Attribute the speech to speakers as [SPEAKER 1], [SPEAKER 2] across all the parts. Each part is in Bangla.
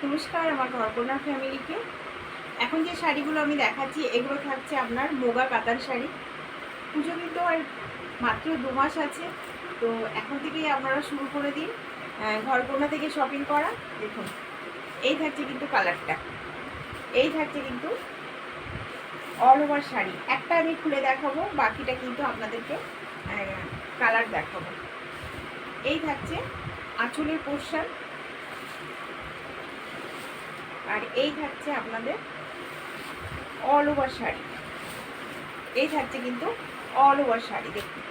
[SPEAKER 1] নমস্কার আমার ঘরকন্যা ফ্যামিলিকে। এখন যে শাড়িগুলো আমি দেখাচ্ছি এগুলো থাকছে আপনার মোগা কাতান শাড়ি। পুজো কিন্তু আর মাত্র 2 মাস আছে, তো এখন থেকেই আপনারা শুরু করে দিন ঘরকন্যা থেকে শপিং করা। দেখুন এই থাকছে কিন্তু কালারটা, এই থাকছে কিন্তু অল ওভার শাড়ি। একটা আমি খুলে দেখাবো, বাকিটা কিন্তু আপনাদেরকে কালার দেখাবো। এই থাকছে আঁচলের পোর্শন, আর এই থাকছে আপনাদের অল ওভার শাড়ি। এই থাকছে কিন্তু অল ওভার শাড়ি। দেখুন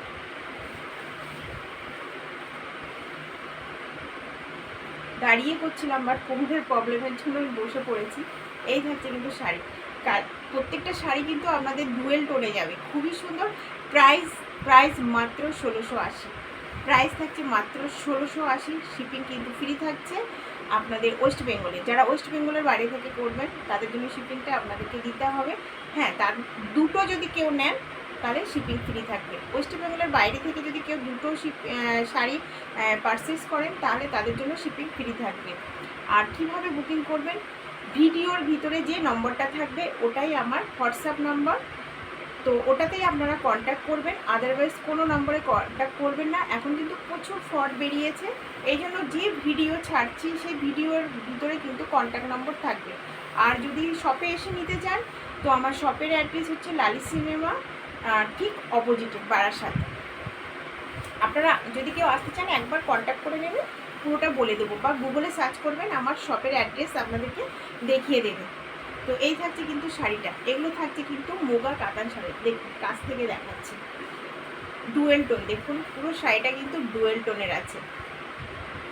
[SPEAKER 1] দাঁড়িয়ে করছিলাম, বাট কোভিডের প্রবলেমের জন্য আমি বসে পড়েছি। এই থাকছে কিন্তু শাড়ি, প্রত্যেকটা শাড়ি কিন্তু আপনাদের ডুয়েল টোনে যাবে, খুবই সুন্দর। প্রাইস প্রাইস মাত্র 1680, প্রাইস থাকছে মাত্র 1680। শিপিং কিন্তু ফ্রি থাকছে আপনাদের ওয়েস্ট বেঙ্গলে। যারা ওয়েস্ট বেঙ্গলের বাইরে থেকে করবেন তাদের জন্য শিপিংটা আপনাদেরকে দিতে হবে। হ্যাঁ, তার দুটো যদি কেউ নেন তাহলে শিপিং ফ্রি থাকবে। ওয়েস্ট বেঙ্গলের বাইরে থেকে যদি কেউ দুটো শাড়ি পারচেস করেন তাহলে তাদের জন্য শিপিং ফ্রি থাকবে। আর কীভাবে বুকিং করবেন, ভিডিওর ভিতরে যে নম্বরটা থাকবে ওটাই আমার হোয়াটসঅ্যাপ নাম্বার, তো ওটাতেই আপনারা কন্ট্যাক্ট করবেন। আদারওয়াইজ কোনো নম্বরে কন্ট্যাক্ট করবেন না। এখন কিন্তু প্রচুর ফ্রড বেরিয়েছে, এই জন্য যে ভিডিও ছাড়ছি সেই ভিডিওর ভিতরে কিন্তু কন্ট্যাক্ট নম্বর থাকবে। আর যদি শপে এসে নিতে চান তো আমার শপের অ্যাড্রেস হচ্ছে লালি সিনেমা, ঠিক অপোজিটে বারাসাত। আপনারা যদি কেউ আসতে চান একবার কন্ট্যাক্ট করে নেবেন, পুরোটা বলে দেবো, বা গুগলে সার্চ করবেন, আমার শপের অ্যাড্রেস আপনাদেরকে দেখিয়ে দেবে। তো এই থাকছে কিন্তু শাড়িটা, এগুলো থাকছে কিন্তু মোগা কাতান শাড়ি। দেখুন কাছ থেকে দেখাচ্ছি, ডুয়েল টোন। দেখুন পুরো শাড়িটা কিন্তু ডুয়েল টোনের আছে,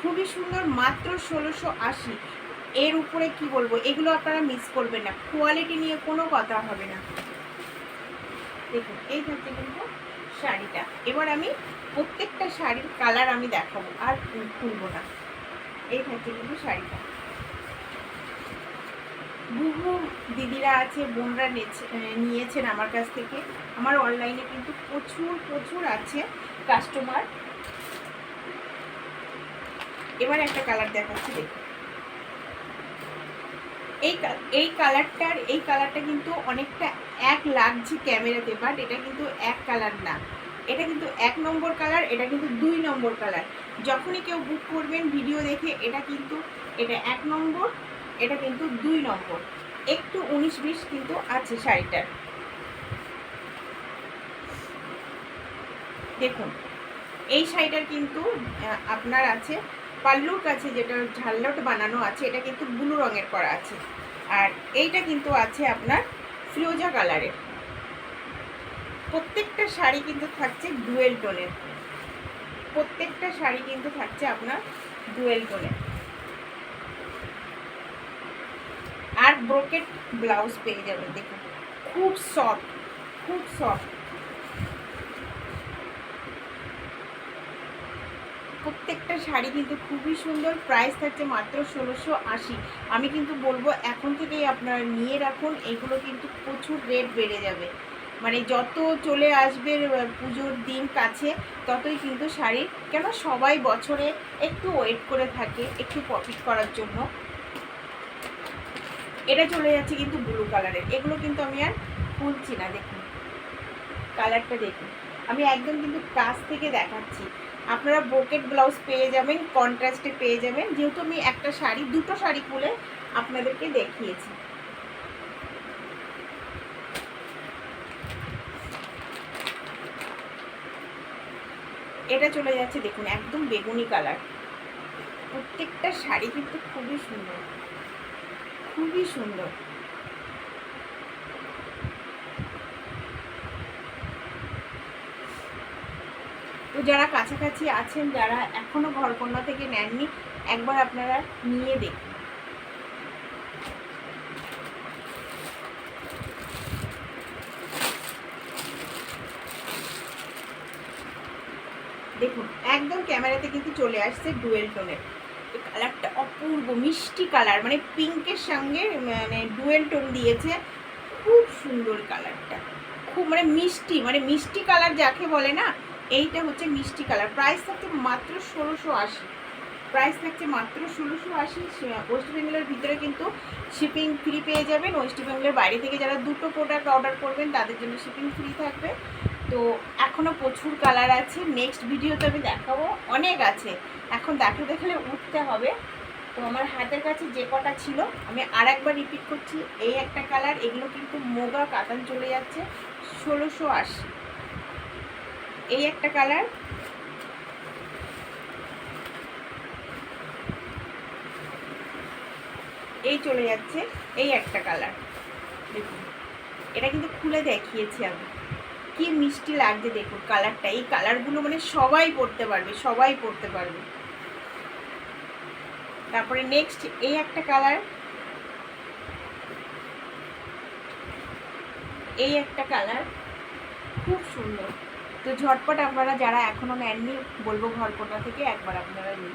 [SPEAKER 1] খুবই সুন্দর। মাত্র 1680। এর উপরে কি বলবো, এগুলো আপনারা মিস করবেন না, কোয়ালিটি নিয়ে কোনো কথা হবে না। দেখুন এই থাকছে কিন্তু শাড়িটা। এবার আমি প্রত্যেকটা শাড়ির কালার আমি দেখাবো, আর তুলবো না। এই থাকছে কিন্তু শাড়িটা। বহু দিদিরা আছে, বোনরা নিয়েছেন আমার কাছ থেকে। আমার অনলাইনে কিন্তু প্রচুর আছে কাস্টমার। এবার একটা কালার দেখাচ্ছি, দেখুন এই কালারটা কিন্তু অনেকটা এক লাগছে ক্যামেরাতে, বাট এটা কিন্তু এক কালার না, এটা কিন্তু 1 নম্বর কালার, এটা কিন্তু 2 নম্বর কালার। যখনই কেউ বুক করবেন ভিডিও দেখে, এটা 1 নম্বর, এটা কিন্তু 2 নম্বর। একটু 19-20 কিন্তু আছে শাড়িটার। দেখুন এই শাড়িটার কিন্তু আপনার আছে পাল্লুর কাছে যেটা ঝাল্লট বানানো আছে, এটা কিন্তু ব্লু রঙের করা আছে। আর এইটা কিন্তু আছে আপনার ফিরোজা কালারের। প্রত্যেকটা শাড়ি কিন্তু থাকছে ডুয়েল টোনের, প্রত্যেকটা শাড়ি কিন্তু থাকছে আপনার ডুয়েল টোনের। আর ব্রোকেট ব্লাউজ পেয়ে যাবেন। দেখুন খুব সফট, খুব সফট। প্রত্যেকটা শাড়ি কিন্তু খুবই সুন্দর। প্রাইস থাকছে মাত্র 1680। আমি কিন্তু বলবো এখন থেকেই আপনারা নিয়ে রাখুন, এগুলো কিন্তু প্রচুর রেট বেড়ে যাবে। মানে যত চলে আসবে পুজোর দিন কাছে, ততই কিন্তু শাড়ি, কেন সবাই বছরে একটু ওয়েট করে থাকে একটু প্রফিট করার জন্য। এটা চলে যাচ্ছে কিন্তু ব্লু কালারের, এগুলো কিন্তু আমি আর খুলছি না। দেখুন কালারটা দেখুন, আমি একদম কিন্তু কাছ থেকে দেখাচ্ছি। আপনারা ব্রোকেট ব্লাউজ পেয়ে যাবেন, কন্ট্রাস্টে পেয়ে যাবেন, যেহেতু আমি একটা শাড়ি, দুটো শাড়ি খুলে আপনাদেরকে দেখিয়েছি। এটা চলে যাচ্ছে দেখুন একদম বেগুনি কালার। প্রত্যেকটা শাড়ি কিন্তু খুবই সুন্দর, খুবই সুন্দর। তো যারা কাছাকাছি আছেন, যারা এখনো ঘরকন্যা থেকে নেননি, একবার আপনারা নিয়ে দেখুন। দেখুন একদম ক্যামেরাতে কিন্তু চলে আসছে ডুয়েল টোনের। এই কালারটা অপূর্ব মিষ্টি কালার, মানে পিঙ্কের সঙ্গে মানে ডুয়েল টোন দিয়েছে, খুব সুন্দর কালারটা। খুব মানে মিষ্টি কালার যাকে বলে না, এইটা হচ্ছে মিষ্টি কালার। প্রাইস থাকছে মাত্র 1680। প্রাইস থাকছে মাত্র 1680। ওয়েস্ট বেঙ্গলের ভিতরে কিন্তু শিপিং ফ্রি পেয়ে যাবেন। ওয়েস্ট বেঙ্গলের বাইরে থেকে যারা দুটো প্রোডাক্ট অর্ডার করবেন তাদের জন্য শিপিং ফ্রি থাকবে। তো এখনও প্রচুর কালার আছে, নেক্সট ভিডিওতে আমি দেখাবো, অনেক আছে, এখন দেখালে উঠতে হবে। তো আমার হাতের কাছে যে কটা ছিল আমি আর একবার রিপিট করছি। এই একটা কালার, এগুলো কিন্তু মোগা কাতান চলে যাচ্ছে 1680। এই একটা কালার, এই চলে যাচ্ছে এই একটা কালার। দেখুন এটা কিন্তু খুলে দেখিয়েছি আমি, কি মিষ্টি লাগছে দেখুন কালারটা। এই কালারগুলো মানে সবাই পরতে পারবে, সবাই পরতে পারবে। তারপরে নেক্সট এই একটা কালার, এই একটা কালার খুব সুন্দর। তো ঝটপট আপনারা যারা এখনো নেননি, বলবো ঘরকোটা থেকে একবার আপনারা নিন।